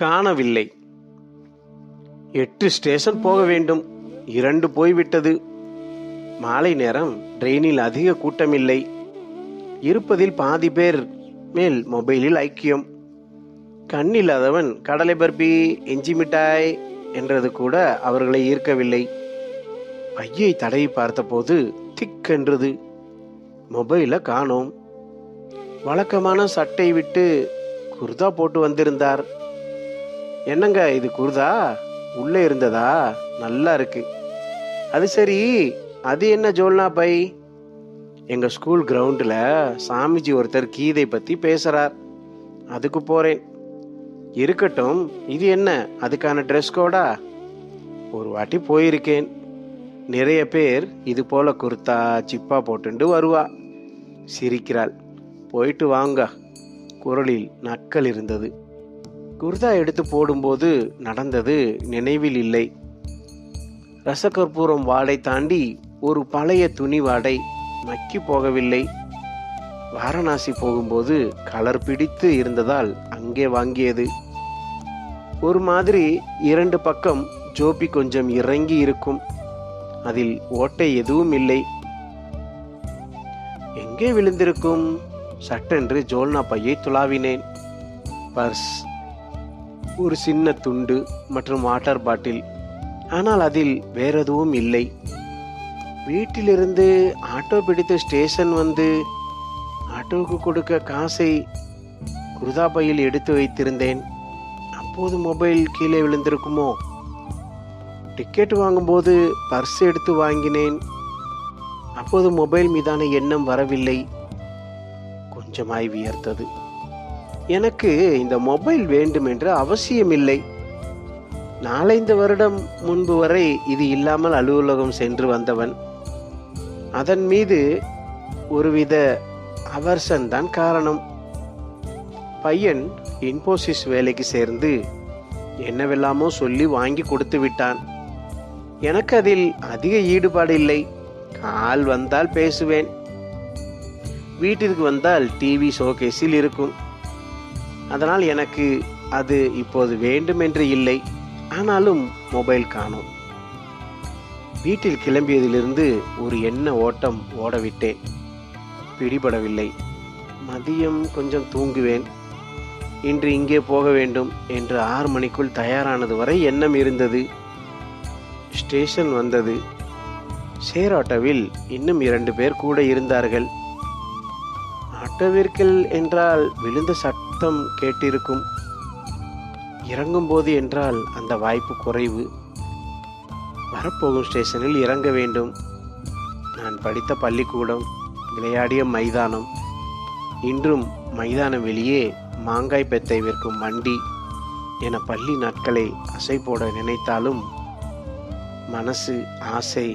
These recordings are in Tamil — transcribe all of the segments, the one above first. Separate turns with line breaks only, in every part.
காணவில்லை. 8 ஸ்டேஷன் போக வேண்டும், 2 போய்விட்டது. மாலை நேரம், ட்ரெயினில் அதிக கூட்டமில்லை. இருப்பதில் பாதி பேர் மேல் மொபைலில் ஐக்கியம். கண்ணில்லாதவன் கடலை பர்பி, இஞ்சி மிட்டாய் என்றது கூட அவர்களை ஈர்க்கவில்லை. பையை தடவி பார்த்தபோது திக்கென்றது. மொபைலை காணோம். வழக்கமான சட்டை விட்டு குர்தா போட்டு வந்திருந்தார். என்னங்க இது குர்தா? உள்ளே இருந்ததா? நல்லா இருக்கு. அது சரி, அது என்ன ஜோல்னா பை? எங்க ஸ்கூல் கிரவுண்டில் சாமிஜி ஒருத்தர் கீதை பத்தி பேசுறார், அதுக்கு போறேன். இருக்கட்டும், இது என்ன அதுக்கான ட்ரெஸ் கோடா? ஒரு வாட்டி போயிருக்கேன். நிறைய பேர் இது போல குர்தா சிப்பா போட்டுண்டு வருவா. சிரிக்கிறாள். போயிட்டு வாங்க. குரலில் நக்கல் இருந்தது. குர்தா எடுத்து போடும்போது நடந்தது நினைவில் இல்லை. ரசகற்பூரம் வாடை தாண்டி ஒரு பழைய துணி வாடை மக்கி போகவில்லை. வாரணாசி போகும்போது கலர் பிடித்து இருந்ததால் அங்கே வாங்கியது. ஒரு மாதிரி 2 பக்கம் ஜோபி கொஞ்சம் இறங்கி இருக்கும். அதில் ஓட்டை எதுவும் இல்லை. எங்கே விழுந்திருக்கும்? சட்டென்று ஜோல்னா பையை துளாவினேன். பர்ஸ், ஒரு சின்ன துண்டு மற்றும் வாட்டர் பாட்டில். ஆனால் அதில் வேற எதுவும் இல்லை. வீட்டிலிருந்து ஆட்டோ பிடித்து ஸ்டேஷன் வந்து ஆட்டோவுக்கு கொடுக்க காசை குர்தா பையில் எடுத்து வைத்திருந்தேன். அப்போது மொபைல் கீழே விழுந்திருக்குமோ? டிக்கெட் வாங்கும்போது பர்ஸ் எடுத்து வாங்கினேன். அப்போது மொபைல் மீதான எண்ணம் வரவில்லை. கொஞ்சமாய் வியர்த்தது. எனக்கு இந்த மொபைல் வேண்டும் என்ற அவசியமில்லை. 4-5 வருடம் முன்பு வரை இது இல்லாமல் அலுவலகம் சென்று வந்தவன். அதன் மீது ஒருவித அவர்ஷன் தான் காரணம். பையன் இன்போசிஸ் வேலைக்கு சேர்ந்து என்னவெல்லாமோ சொல்லி வாங்கி கொடுத்து விட்டான். எனக்கு அதில் அதிக ஈடுபாடு இல்லை. கால் வந்தால் பேசுவேன். வீட்டிற்கு வந்தால் டிவி ஷோகேஸில் இருக்கும். அதனால் எனக்கு அது இப்போது வேண்டும் என்று இல்லை. ஆனாலும் மொபைல் காணோம். வீட்டில் கிளம்பியதிலிருந்து ஒரு எண்ண ஓட்டம் ஓடவிட்டேன். பிடிபடவில்லை. மதியம் கொஞ்சம் தூங்குவேன். இன்று இங்கே போக வேண்டும் என்று 6 மணிக்குள் தயாரானது வரை எண்ணம் இருந்தது. ஸ்டேஷன் வந்தது. ஷேர் ஆட்டோவில் இன்னும் 2 பேர் கூட இருந்தார்கள். ஆட்டோவிற்குள் என்றால் விழுந்த சத்தம் கேட்டிருக்கும். இறங்கும் போது என்றால் அந்த வாய்ப்பு குறைவு. வரப்போகும் ஸ்டேஷனில் இறங்க வேண்டும். நான் படித்த பள்ளிக்கூடம், விளையாடிய மைதானம். இன்றும் மைதானம் வெளியே மாங்காய் பெத்தை விற்கும் வண்டி என பள்ளி நாட்களை அசை போட நினைத்தாலும் மனசு, ஆசை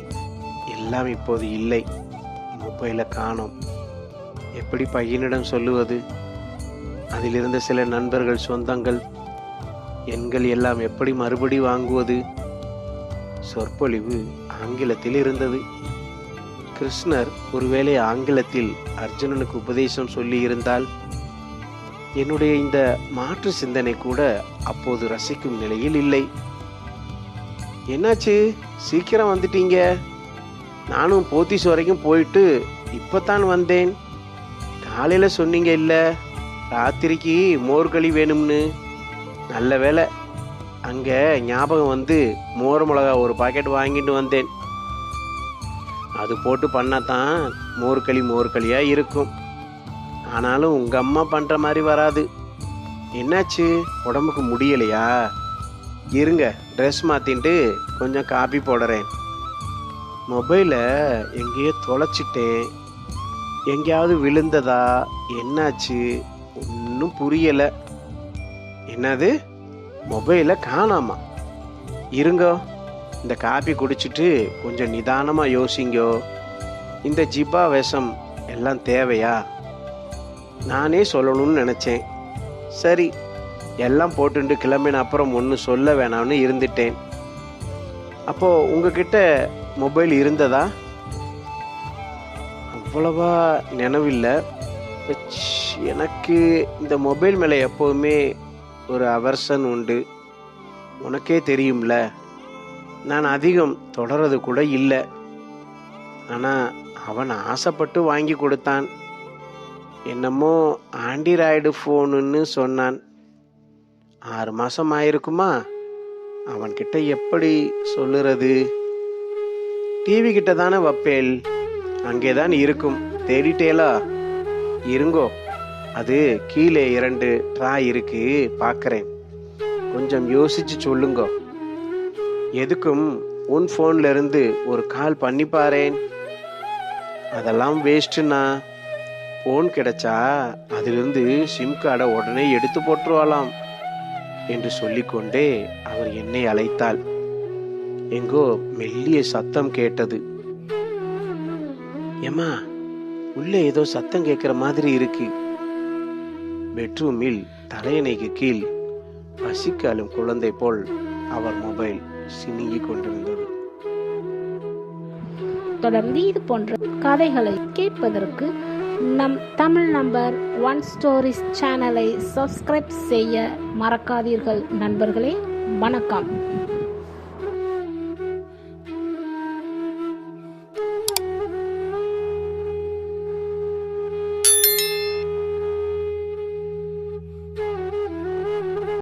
எல்லாம் இப்போது இல்லை. மொபைலை காணோம். எப்படி பையனிடம் சொல்லுவது? அதிலிருந்த சில நண்பர்கள், சொந்தங்கள், எண்கள் எல்லாம் எப்படி மறுபடி வாங்குவது? சொற்பொழிவு ஆங்கிலத்தில் இருந்தது. கிருஷ்ணர் ஒருவேளை ஆங்கிலத்தில் அர்ஜுனனுக்கு உபதேசம் சொல்லி இருந்தால் என்னுடைய இந்த மாற்று சிந்தனை கூட அப்போது ரசிக்கும் நிலையில் இல்லை. என்னாச்சு, சீக்கிரம் வந்துட்டீங்க? நானும் போத்தீஸ் வரைக்கும் போயிட்டு இப்பத்தான் வந்தேன். காலையில சொன்னீங்க இல்ல ராத்திரிக்கு மோர்களி வேணும்னு. நல்ல வேலை, அங்க ஞாபகம் வந்து மோர் மிளகா ஒரு பாக்கெட் வாங்கிட்டு வந்தேன். அது போட்டு பண்ணாதான் மோர்களியா இருக்கும். ஆனாலும் உங்க அம்மா பண்ற மாதிரி வராது. என்னாச்சு, உடம்புக்கு முடியலையா? இருங்க, ட்ரெஸ் மாத்திட்டு கொஞ்சம் காபி போடுறேன். மொபைலை எங்கேயோ தொலைச்சிட்டேன். எங்கேயாவது விழுந்ததா? என்னாச்சு ஒன்றும் புரியலை. என்னது, மொபைலை காணாமா? இருங்கோ, இந்த காபி குடிச்சிட்டு கொஞ்சம் நிதானமாக யோசிங்கோ. இந்த ஜிப்பா வேஷம் எல்லாம் தேவையா? நானே சொல்லணும்னு நினச்சேன். சரி, எல்லாம் போட்டுண்டு கிளம்பின அப்புறம் ஒன்றும் சொல்ல வேணாம்னு இருந்துட்டேன். அப்போது உங்ககிட்ட மொபைல் இருந்ததா? அவ்வளவா நினைவில்லை. எனக்கு இந்த மொபைல் மேலே எப்போதுமே ஒரு அவர்ஷன் உண்டு. உனக்கே தெரியும்ல, நான் அதிகம் தொடறது கூட இல்லை. ஆனால் அவன் ஆசைப்பட்டு வாங்கி கொடுத்தான். என்னமோ ஆண்ட்ராய்டு ஃபோனுன்னு சொன்னான். 6 மாதம் ஆயிருக்குமா? அவன்கிட்ட எப்படி சொல்லுறது? டிவி கிட்ட தானே வப்பேல், அங்கே தான் இருக்கும். தேடிட்டேலா? இருங்கோ, அது கீழே 2 ட்ரா இருக்கு, பார்க்குறேன். கொஞ்சம் யோசிச்சு சொல்லுங்கோ. எதுக்கும் உன் ஃபோன்ல இருந்து ஒரு கால் பண்ணி பாரேன். அதெல்லாம் வேஸ்ட்டுண்ணா. ஃபோன் கிடைச்சா அதிலிருந்து சிம் கார்டை உடனே எடுத்து போட்டுருவாளாம் என்று சொல்லிக்கொண்டே அவர் என்னை அழைத்தாள். எங்கோ மெல்லிய சத்தம் கேட்டது. ஏம்மா, உள்ளே ஏதோ சத்தம் கேட்குற மாதிரி இருக்கு. பெட்ரூமில் தலையணைக்கு கீழ் பசிக்காலும் குழந்தை போல் அவர் மொபைல் சினிங்கிக் கொண்டிருந்தது.
தொடர்ந்து இது போன்ற கதைகளை கேட்பதற்கு நம் தமிழ் நம்பர் 1 ஸ்டோரிஸ் சேனலை சப்ஸ்கிரைப் செய்ய மறக்காதீர்கள் நண்பர்களே. வணக்கம்.